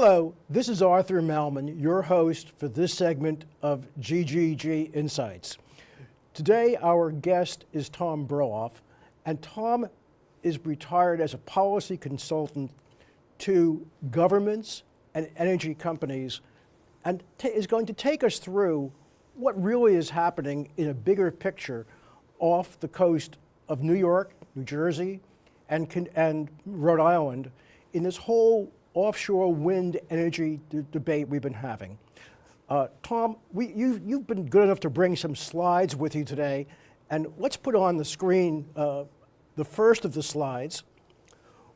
Hello, this is Arthur Malman, your host for this segment of GGG Insights. Today, our guest is Tom Bjurlof, and Tom is retired as a policy consultant to governments and energy companies, and is going to take us through what really is happening in a bigger picture off the coast of New York, New Jersey, and Rhode Island in this whole offshore wind energy debate we've been having. Tom, you've been good enough to bring some slides with you today, and let's put on the screen the first of the slides,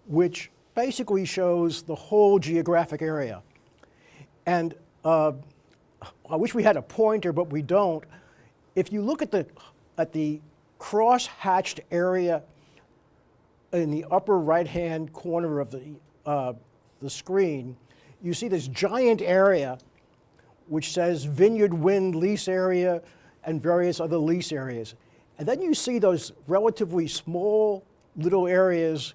which basically shows the whole geographic area. And I wish we had a pointer, but we don't. If you look at the cross-hatched area in the upper right-hand corner of the screen, you see this giant area which says Vineyard Wind Lease Area and various other lease areas. And then you see those relatively small little areas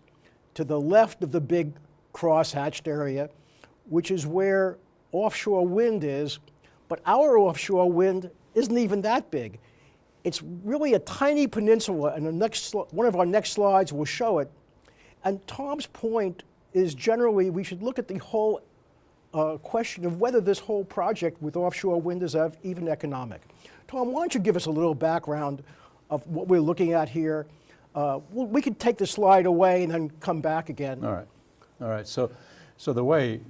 to the left of the big cross-hatched area, which is where offshore wind is, but our offshore wind isn't even that big. It's really a tiny peninsula, and one of our next slides will show it. And Tom's point is generally we should look at the whole question of whether this whole project with offshore wind is even economic. Tom, why don't you give us a little background of what we're looking at here? We could take the slide away and then come back again. All right. So the way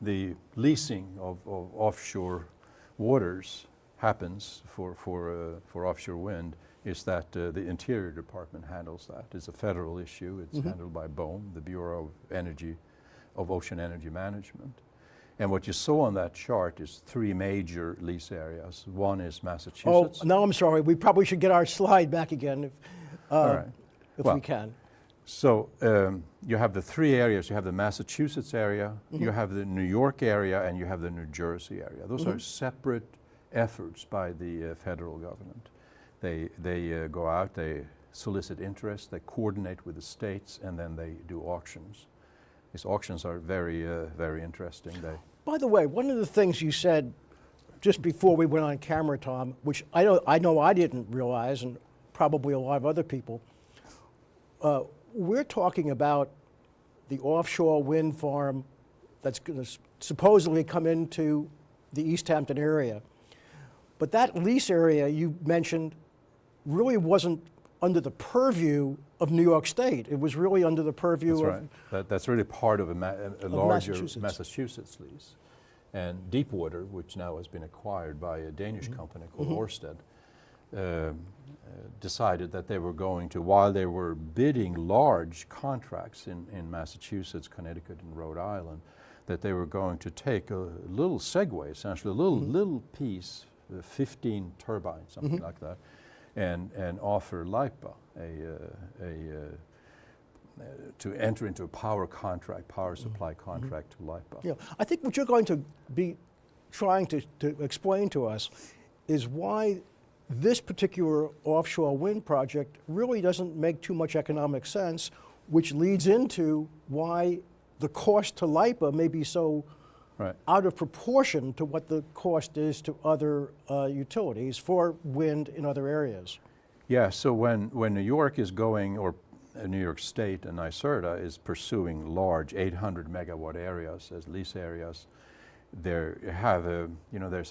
the leasing of offshore waters happens for offshore wind is that the Interior Department handles that. It's a federal issue. It's handled by BOEM, the Bureau of Ocean Energy Management. And what you saw on that chart is three major lease areas. One is Massachusetts. Oh, no, I'm sorry. We probably should get our slide back again if we can. So you have the three areas. You have the Massachusetts area, you have the New York area, and you have the New Jersey area. Those are separate efforts by the federal government. They go out, they solicit interest, they coordinate with the states, and then they do auctions. These auctions are very, very interesting. By the way, one of the things you said just before we went on camera, Tom, which I know I didn't realize, and probably a lot of other people, we're talking about the offshore wind farm that's going to supposedly come into the East Hampton area. But that lease area you mentioned really wasn't under the purview of New York State. It was really under the purview That's really part of a larger Massachusetts lease. And Deepwater, which now has been acquired by a Danish company called Ørsted, decided that they were going to, while they were bidding large contracts in Massachusetts, Connecticut, and Rhode Island, that they were going to take a little segue, essentially, a little piece, 15 turbines, something like that, and offer LIPA to enter into a power supply contract to LIPA. Yeah, I think what you're going to be trying to explain to us is why this particular offshore wind project really doesn't make too much economic sense, which leads into why the cost to LIPA may be so out of proportion to what the cost is to other utilities for wind in other areas. Yeah, so when New York is going, or New York State and NYSERDA is pursuing large 800 megawatt areas as lease areas, there's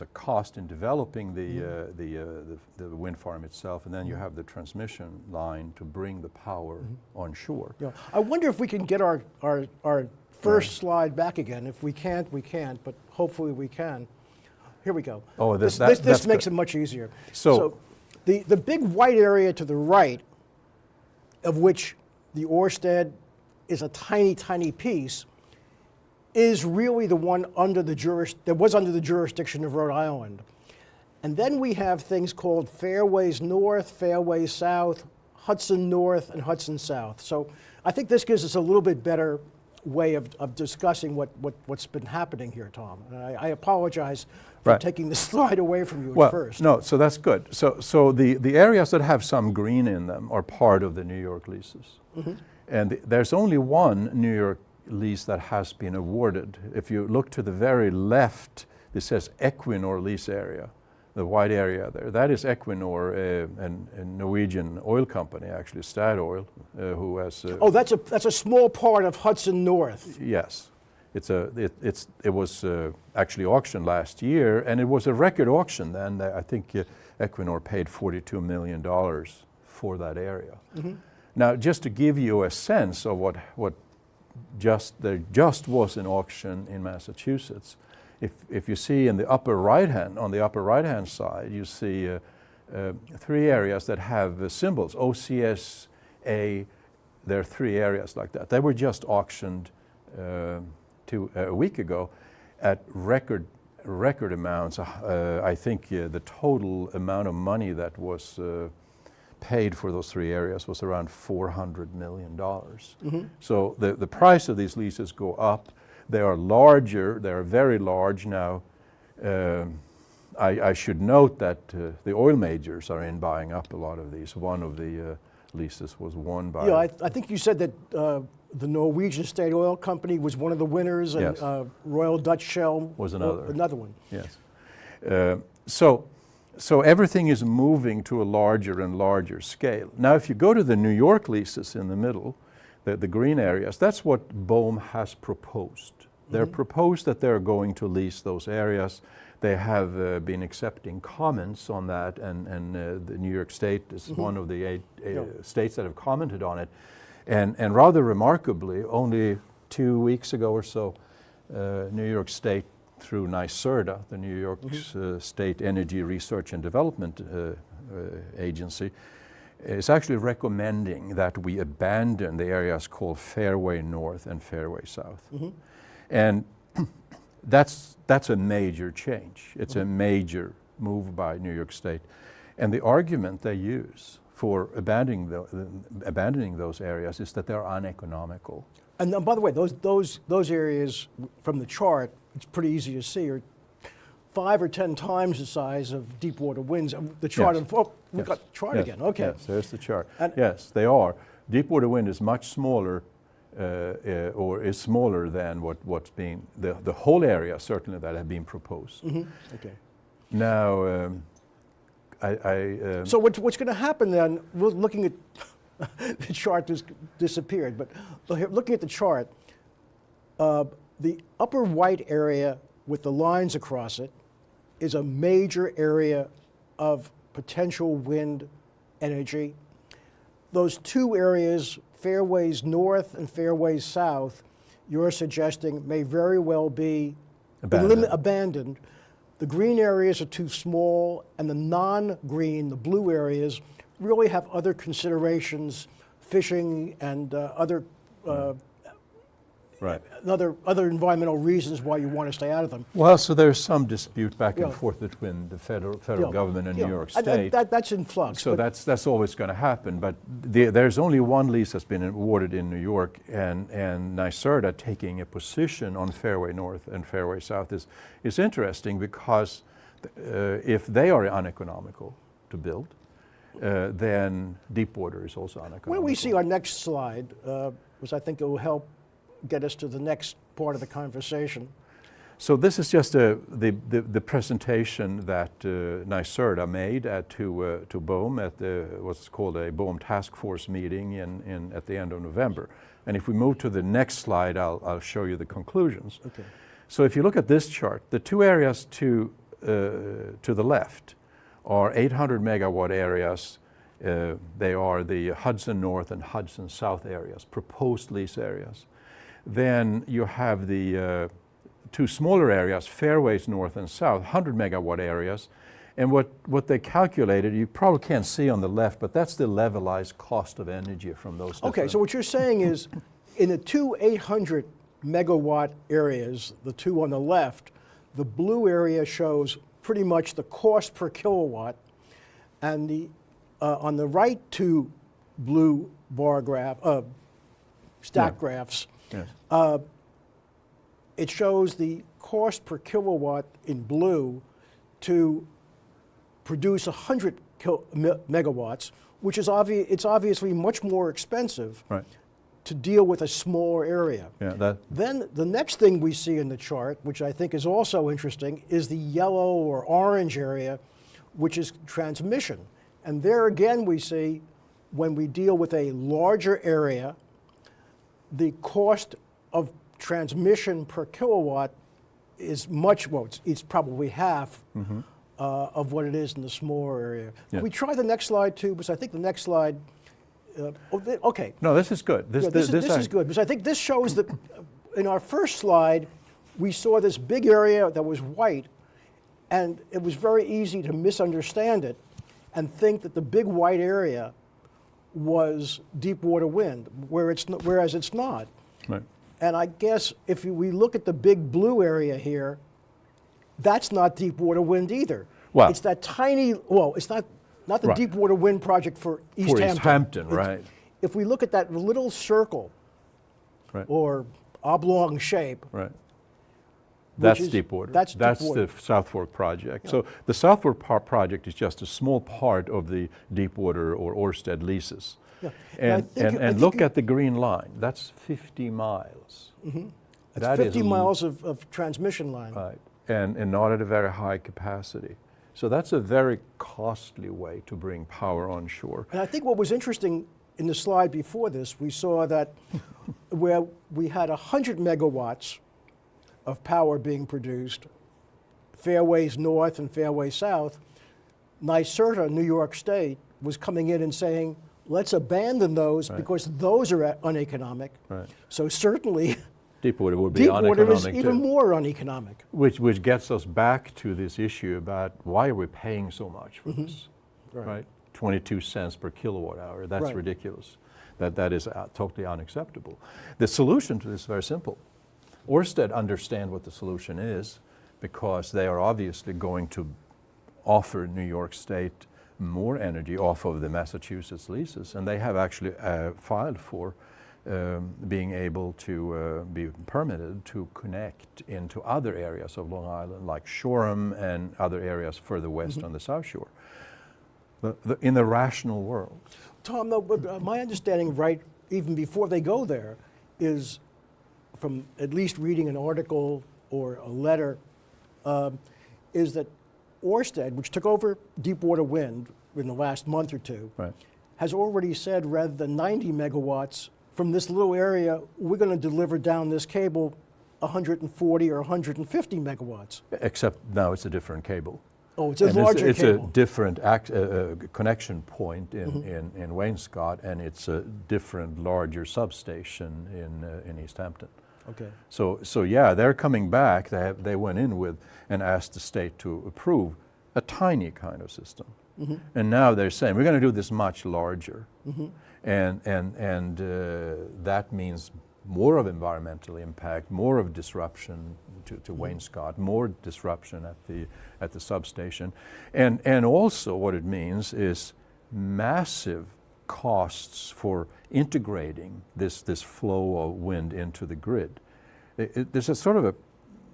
a cost in developing the wind farm itself, and then you have the transmission line to bring the power on shore. Yeah. I wonder if we can get our first slide back again. If we can't, we can't, but hopefully we can. Here we go. Oh, this makes it much easier. So the big white area to the right, of which the Ørsted is a tiny, tiny piece, is really the one that was under the jurisdiction of Rhode Island. And then we have things called Fairways North, Fairways South, Hudson North, and Hudson South. So I think this gives us a little bit better way of discussing what's been happening here, Tom. And I apologize for taking the slide away from you at first. No, so that's good. So the areas that have some green in them are part of the New York leases. And there's only one New York lease that has been awarded. If you look to the very left, this says Equinor lease area, the white area there. That is Equinor, a Norwegian oil company, actually, Statoil, who has... Oh, that's a small part of Hudson North. Yes. It was actually auctioned last year, and it was a record auction then. I think Equinor paid $42 million for that area. Mm-hmm. Now, just to give you a sense of what there just was an auction in Massachusetts, if you see in the upper right hand side, you see 3 areas that have symbols, OCSA. There are 3 areas like that. They were just auctioned a week ago at record amounts. I think the total amount of money that was paid for those 3 areas was around $400 million. Mm-hmm. So the price of these leases go up. They are larger. They are very large now. I should note that the oil majors are in buying up a lot of these. One of the leases was won by... Yeah, I think you said that the Norwegian State Oil Company was one of the winners, and yes. Royal Dutch Shell was another one. Yes. So everything is moving to a larger and larger scale. Now, if you go to the New York leases in the middle, the green areas, that's what BOEM has proposed. They're proposed that they're going to lease those areas. They have been accepting comments on that, and the New York State is one of the 8 states that have commented on it. And rather remarkably, only 2 weeks ago or so, New York State, through NYSERDA, the New York State Energy Research and Development Agency, is actually recommending that we abandon the areas called Fairway North and Fairway South. Mm-hmm. And that's a major change. It's a major move by New York State. And the argument they use for abandoning those areas is that they're uneconomical. And by the way, those areas from the chart, it's pretty easy to see, are 5 or 10 times the size of deep water winds. The chart, yes. We've got the chart again, okay. Yes, there's the chart. And yes, they are. Deepwater wind is much smaller, or is smaller than what's being, the whole area certainly that have been proposed. Mm-hmm. Okay. Now, so what's going to happen then, we're looking at, the chart just disappeared, but looking at the chart, the upper white area with the lines across it is a major area of potential wind energy. Those 2 areas, fairways north and fairways south, you're suggesting may very well be abandoned. The green areas are too small, and the non-green, the blue areas, really have other considerations, fishing and other other environmental reasons why you want to stay out of them. Well, so there's some dispute back and forth between the federal government and New York State. That's in flux. So that's always going to happen. But there's only one lease that's been awarded in New York, and NYSERDA taking a position on Fairway North and Fairway South is interesting, because if they are uneconomical to build, then deepwater is also uneconomical. When we see our next slide, which I think it will help get us to the next part of the conversation. So this is just the presentation that NYSERDA made to BOEM at what's called a BOEM task force meeting at the end of November. And if we move to the next slide, I'll show you the conclusions. Okay. So if you look at this chart, the 2 areas to the left are 800 megawatt areas. They are the Hudson North and Hudson South areas, proposed lease areas. Then you have the 2 smaller areas, Fairways North and South, 100 megawatt areas. And what they calculated, you probably can't see on the left, but that's the levelized cost of energy from those. Okay, so what you're saying is, in the 2 800 megawatt areas, the 2 on the left, the blue area shows pretty much the cost per kilowatt, and the on the right 2 blue bar graph, stack graphs, yes. It shows the cost per kilowatt in blue to produce 100 megawatts, which is it's obviously much more expensive. Right. to deal with a smaller area. Yeah, Then the next thing we see in the chart, which I think is also interesting, is the yellow or orange area, which is transmission. And there again we see when we deal with a larger area, the cost of transmission per kilowatt is much, well, it's probably half of what it is in the smaller area. Yeah. Can we try the next slide too? Because I think the next slide, okay. No, this is good. This is good, because I think this shows that in our first slide, we saw this big area that was white, and it was very easy to misunderstand it and think that the big white area was deep water wind, whereas it's not. Right. And I guess if we look at the big blue area here, that's not deep water wind either. Well, it's that tiny, well, it's not the right. deep water wind project for East For Hampton. East Hampton, right. If we look at that little circle Right. or oblong shape, Right. That's is- deep water. that's deep water. the South Fork project. So the South Fork project is just a small part of the deep water or Ørsted leases. Yeah. And I And, think- I and think look you- at the green line. That's 50 miles. it's That is 50 miles of transmission line. Right. And not at a very high capacity. So that's a very costly way to bring power onshore. And I think what was interesting in the slide before this, we saw that where we had 100 megawatts of power being produced, Fairways North and Fairways South, NYSERDA, New York State, was coming in and saying, let's abandon those Right. because those are uneconomic. Right. So certainly, Deep water would be deep water is uneconomic even too. more uneconomic. Which gets us back to this issue about why are we paying so much for this, right? 22 cents per kilowatt hour, that's Right. ridiculous. That is totally unacceptable. The solution to this is very simple. Ørsted understand what the solution is because they are obviously going to offer New York State more energy off of the Massachusetts leases, and they have actually filed for being able to be permitted to connect into other areas of Long Island, like Shoreham and other areas further west on the South Shore. In the rational world. Tom, though, but my understanding, right, even before they go there, is from at least reading an article or a letter, is that Ørsted, which took over Deepwater Wind in the last month or two, Right. has already said rather than 90 megawatts from this little area, we're going to deliver down this cable 140 or 150 megawatts. Except now it's a different cable. Oh, it's a And larger it's cable. a different connection point in Wainscott, and it's a different, larger substation in East Hampton. Okay. So yeah, they're coming back. They went in with and asked the state to approve a tiny kind of system, and now they're saying we're going to do this much larger, and that means more of environmental impact, more of disruption to Wainscott, more disruption at the substation, and also what it means is massive costs for integrating this flow of wind into the grid. There's a sort of a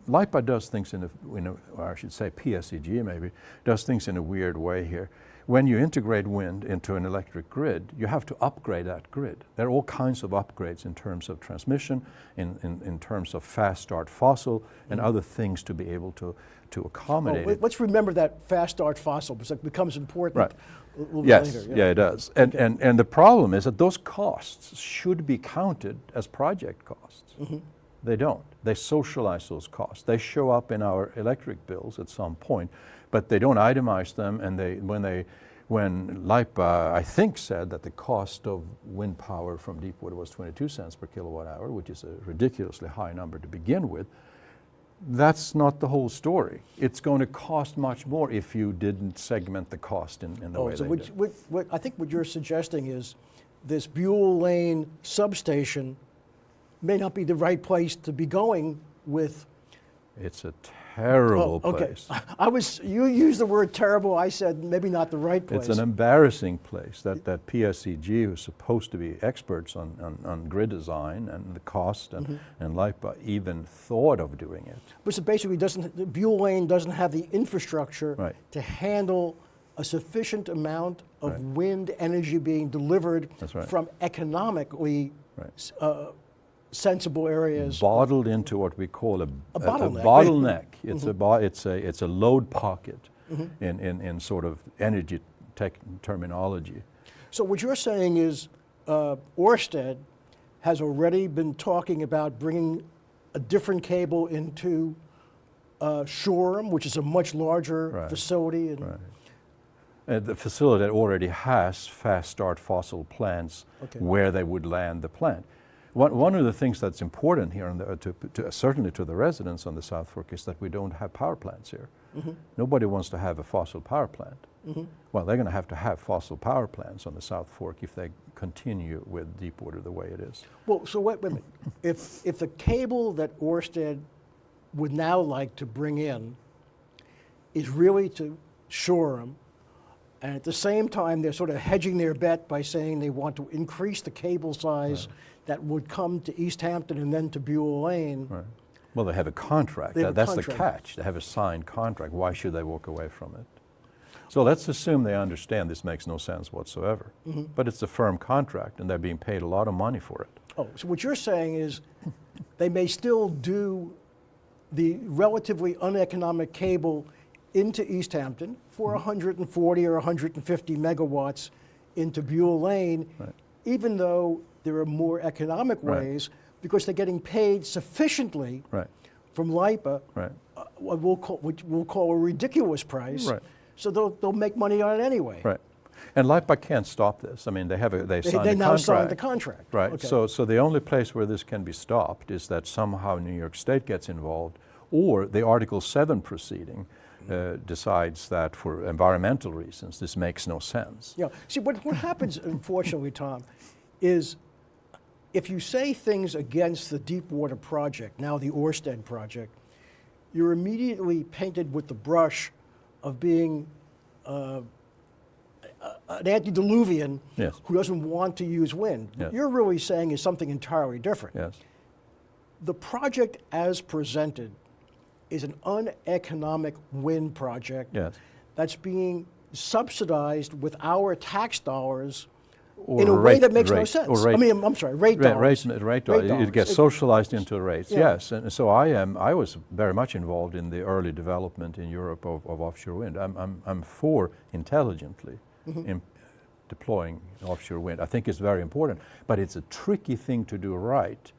LIPA does things or I should say PSEG maybe, does things in a weird way here. When you integrate wind into an electric grid, you have to upgrade that grid. There are all kinds of upgrades in terms of transmission, in terms of fast start fossil, and other things to be able to accommodate it. Let's remember that fast start fossil because it becomes important Right. a little Yes, bit later. yeah, it does. And the problem is that those costs should be counted as project costs. They don't. They socialize those costs. They show up in our electric bills at some point, but they don't itemize them. And when LIPA, I think, said that the cost of wind power from Deepwater was 22 cents per kilowatt hour, which is a ridiculously high number to begin with, that's not the whole story. It's going to cost much more if you didn't segment the cost in the way So they did. what I think what you're suggesting is this Buell Lane substation may not be the right place to be going with. It's a terrible okay. place. You used the word terrible. I said maybe not the right place. It's an embarrassing place that PSEG, who's supposed to be experts on grid design and the cost and LIPA, even thought of doing it. But so basically, Buell Lane doesn't have the infrastructure Right. to handle a sufficient amount of Right. wind energy being delivered That's right. from economically sensible areas. Bottled into what we call a bottleneck. bottleneck. It's a load pocket in sort of energy terminology. So what you're saying is Ørsted has already been talking about bringing a different cable into Shoreham, which is a much larger facility. And the facility that already has fast start fossil plants where they would land the plant. One of the things that's important here, certainly to the residents on the South Fork, is that we don't have power plants here. Nobody wants to have a fossil power plant. Well, they're going to have fossil power plants on the South Fork if they continue with Deepwater the way it is. Well, so wait a minute. If the cable that Ørsted would now like to bring in is really to Shoreham, and at the same time they're sort of hedging their bet by saying they want to increase the cable size that would come to East Hampton and then to Beulah Lane. Right. Well, they have a contract. They have a That's contract. the catch. They have a signed contract. Why should they walk away from it? So let's assume they understand this makes no sense whatsoever. But it's a firm contract, and they're being paid a lot of money for it. Oh, so what you're saying is they may still do the relatively uneconomic cable into East Hampton for 140 or 150 megawatts into Beulah Lane, even though there are more economic ways, because they're getting paid sufficiently from LIPA, which we'll call a ridiculous price. So they'll make money on it anyway. Right. And LIPA can't stop this. I mean, they signed the contract. They now signed the contract. Right. Okay. So the only place where this can be stopped is that somehow New York State gets involved, or the Article 7 proceeding decides that for environmental reasons this makes no sense. Yeah. See, what happens, unfortunately, Tom, is if you say things against the Deepwater project, now the Ørsted project, you're immediately painted with the brush of being an antediluvian who doesn't want to use wind. What you're really saying is something entirely different. Yes. The project as presented is an uneconomic wind project that's being subsidized with our tax dollars in a way that makes no sense. I mean, I'm sorry, rate dollars. Rate dollars. It gets socialized into rates, yes. And so I was very much involved in the early development in Europe of offshore wind. I'm for intelligently deploying offshore wind. I think it's very important, but it's a tricky thing to do right.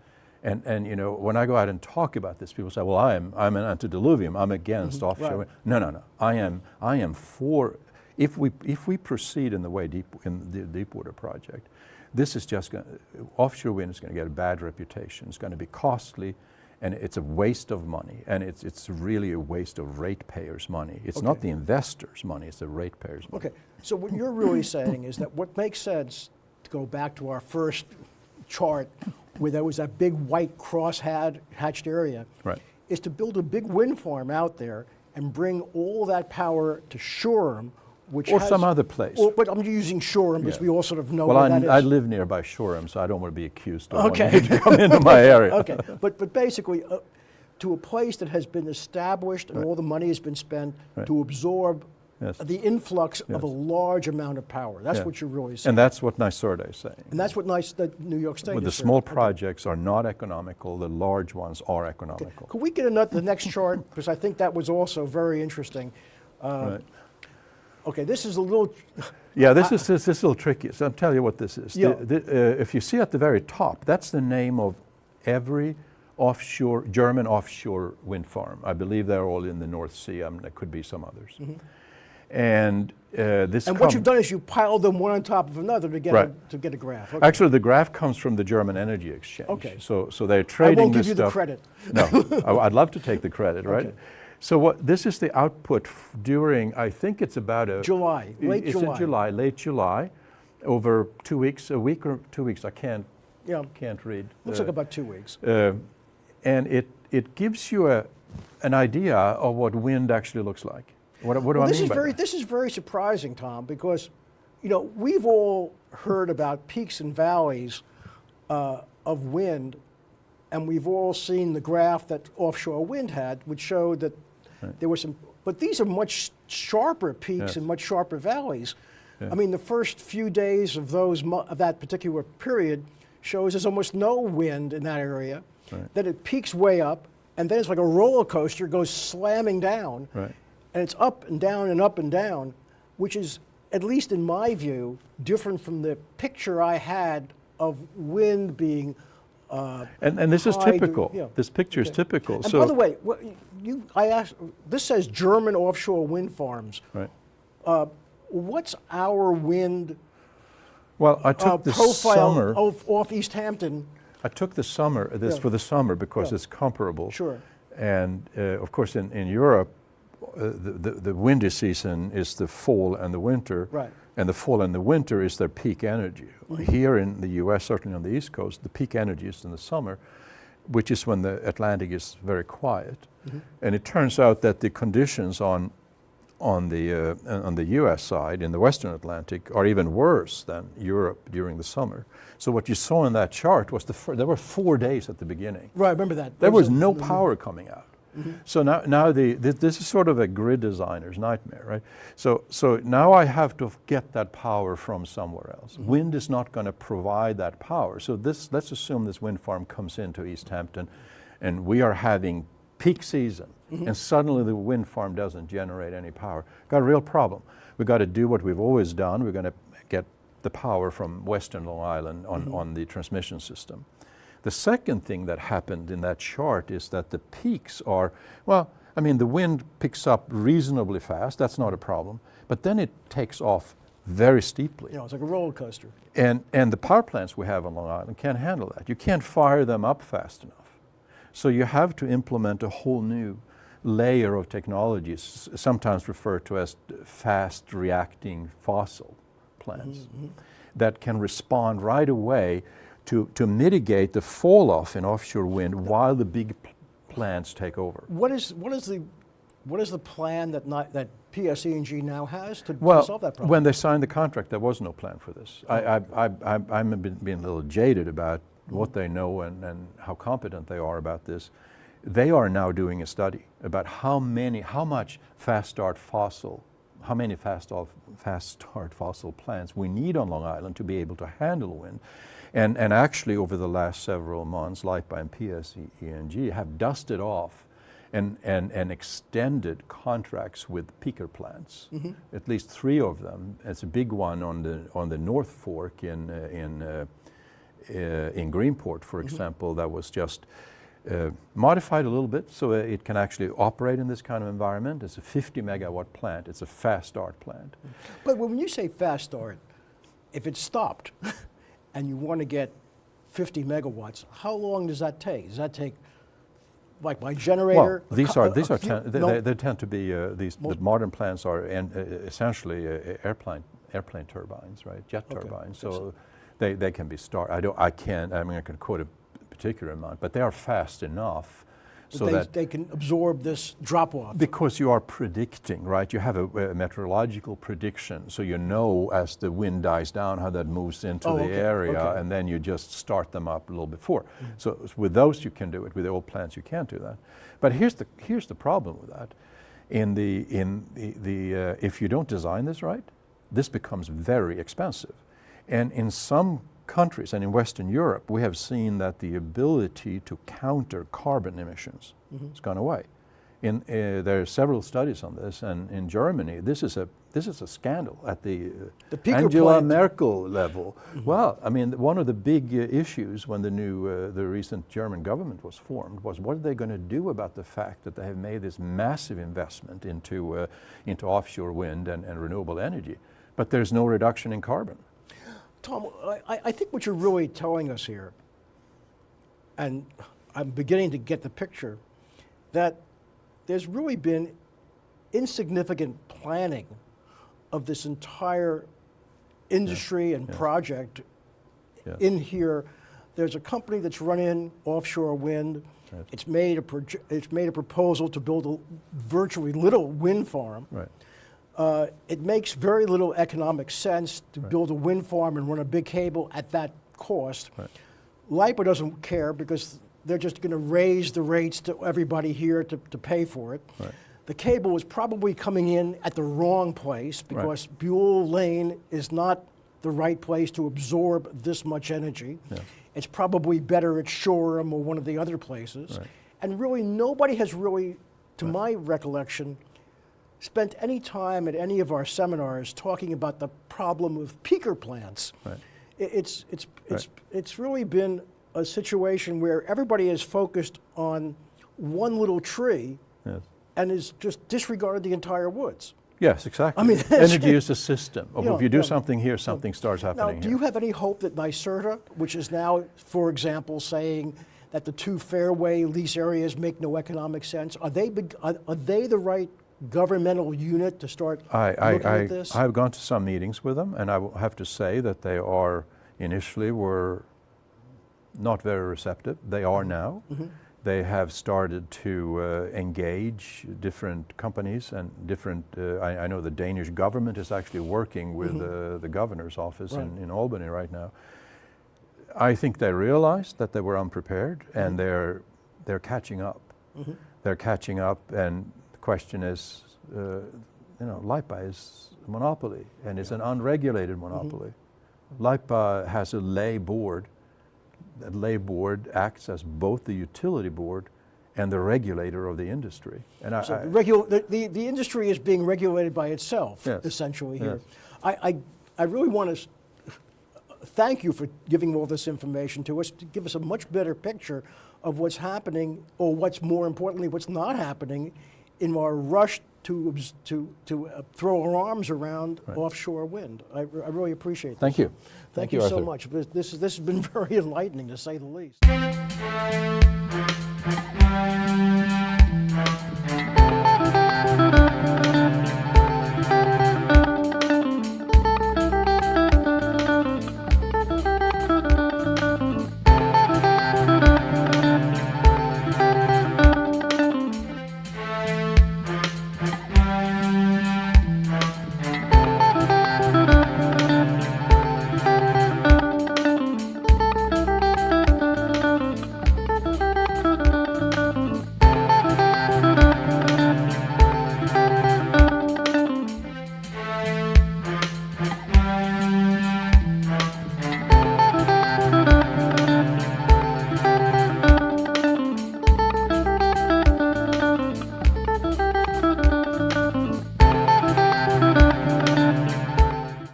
And you know, when I go out and talk about this, people say, well, I'm an antediluvian, I'm against offshore wind. No. I am for. If we proceed in the way in the Deepwater project, this is just offshore wind is going to get a bad reputation. It's going to be costly, and it's a waste of money, and it's really a waste of ratepayers' money. It's not the investors' money; it's the ratepayers' money. Okay. So what you're really saying is that what makes sense, to go back to our first chart, where there was that big white cross-hatched area, is to build a big wind farm out there and bring all that power to Shoreham, or some other place. But I'm using Shoreham because we all sort of know where that is. I live nearby Shoreham, so I don't want to be accused of wanting to come into my area. Okay, but basically, to a place that has been established and all the money has been spent to absorb the influx of a large amount of power. That's what you're really saying. And that's what NYSERDA is saying. And that's what New York State is the saying. small projects are not economical, the large ones are economical. Okay. Could we get the next chart? Because I think that was also very interesting. Okay, this is a little... Yeah, this is a little tricky. So I'll tell you what this is. If you see at the very top, that's the name of every German offshore wind farm. I believe they're all in the North Sea. There could be some others. And what you've done is you piled them one on top of another to get a graph. Okay. Actually, the graph comes from the German Energy Exchange. Okay. So they're trading this stuff. I won't give you the credit. No, I'd love to take the credit, right? Okay. So this is the output during, I think it's about late July, over 2 weeks, a week or 2 weeks. I can't read. Looks like about 2 weeks. And it gives you an idea of what wind actually looks like. What do I mean by that? This is very surprising, Tom, because we've all heard about peaks and valleys of wind, and we've all seen the graph that offshore wind had, which showed that there were some, but these are much sharper peaks and much sharper valleys. I mean, the first few days of that particular period shows there's almost no wind in that area. Right. Then it peaks way up, and then it's like a roller coaster, goes slamming down. Right. And it's up and down and up and down, which is, at least in my view, different from the picture I had of wind being And this is high to- typical. yeah. This picture is typical. And by the way, I asked, this says German offshore wind farms. Right. What's our wind Well, I took the profile summer. off East Hampton? I took the summer, this Yeah. for the summer because Yeah. it's comparable. Sure. And of course, in Europe, the windy season is the fall and the winter. Right. And the fall and the winter is their peak energy. Here in the US, certainly on the East Coast, the peak energy is in the summer, which is when the Atlantic is very quiet. And it turns out that the conditions on the US side, in the Western Atlantic, are even worse than Europe during the summer. So what you saw in that chart was there were 4 days at the beginning. Right, I remember that. There was no power coming out. So now this is sort of a grid designer's nightmare, right? So now I have to get that power from somewhere else. Wind is not going to provide that power. So let's assume this wind farm comes into East Hampton, and we are having peak season, and suddenly the wind farm doesn't generate any power. Got a real problem. We've got to do what we've always done. We're going to get the power from Western Long Island on the transmission system. The second thing that happened in that chart is that the peaks are, well, I mean, the wind picks up reasonably fast. That's not a problem. But then it takes off very steeply. You know, it's like a roller coaster. And the power plants we have on Long Island can't handle that. You can't fire them up fast enough. So you have to implement a whole new layer of technologies, sometimes referred to as fast reacting fossil plants, that can respond right away to mitigate the fall off in offshore wind while the big plants take over. What is the plan that PSE&G now has to Well, solve that problem? when they signed the contract, there was no plan for this. I'm being a little jaded about what they know and how competent they are about this. They are now doing a study about how much fast start fossil plants we need on Long Island to be able to handle wind. And actually, over the last several months, LIPA and PSE&G have dusted off and extended contracts with peaker plants. At least 3 of them. It's a big one on the North Fork in Greenport, for example, that was just modified a little bit so it can actually operate in this kind of environment. It's a 50 megawatt plant. It's a fast start plant. But when you say fast start, if it's stopped and you want to get 50 megawatts, how long does that take? Does that take, like my generator? Well, they tend to be the modern plants are essentially airplane turbines, right? Jet turbines. So they can be started. I can quote a particular amount, but they are fast enough so that they can absorb this drop off. Because you are predicting, right? You have a meteorological prediction, so you know as the wind dies down how that moves into the area, and then you just start them up a little before. So with those you can do it. With the old plants you can't do that. But here's the problem with that. If you don't design this right, this becomes very expensive. And in some countries and in Western Europe, we have seen that the ability to counter carbon emissions has gone away. There are several studies on this, and in Germany, this is a scandal at the Angela Merkel level. Well, I mean, one of the big issues when the recent German government was formed was what are they going to do about the fact that they have made this massive investment into offshore wind and renewable energy, but there's no reduction in carbon. Tom, I think what you're really telling us here, and I'm beginning to get the picture, that there's really been insignificant planning of this entire industry and project in here. There's a company that's running offshore wind. Right. It's made a proposal to build a virtually little wind farm. Right. It makes very little economic sense to build a wind farm and run a big cable at that cost. Right. LIPA doesn't care because they're just going to raise the rates to everybody here to pay for it. Right. The cable is probably coming in at the wrong place because Buell Lane is not the right place to absorb this much energy. Yes. It's probably better at Shoreham or one of the other places. Right. And really, nobody has really, to my recollection, spent any time at any of our seminars talking about the problem of peaker plants. Right. It's really been a situation where everybody is focused on one little tree Yes. and is just disregard the entire woods. Yes, exactly. I mean, energy is a system. Yeah, If you do yeah. something here, something starts Now, happening do here. you have any hope that NYSERDA, which is now, for example, saying that the two fairway lease areas make no economic sense, are they the right governmental unit to start looking at this? I've gone to some meetings with them, and I will have to say that they are initially were not very receptive. They are now. Mm-hmm. They have started to engage different companies and different. I know the Danish government is actually working with the governor's office Right. in Albany right now. I think they realized that they were unprepared, and they're catching up. Mm-hmm. They're catching up, and the question is, LIPA is a monopoly, and it's an unregulated monopoly. LIPA has a lay board. That lay board acts as both the utility board and the regulator of the industry. And So the industry is being regulated by itself, Yes. essentially here. Yes. I really want to thank you for giving all this information to us, to give us a much better picture of what's happening, or what's more importantly, what's not happening in our rush to throw our arms around offshore wind. I really appreciate this. Thank you. Thank you so Arthur. much. This has been very enlightening, to say the least.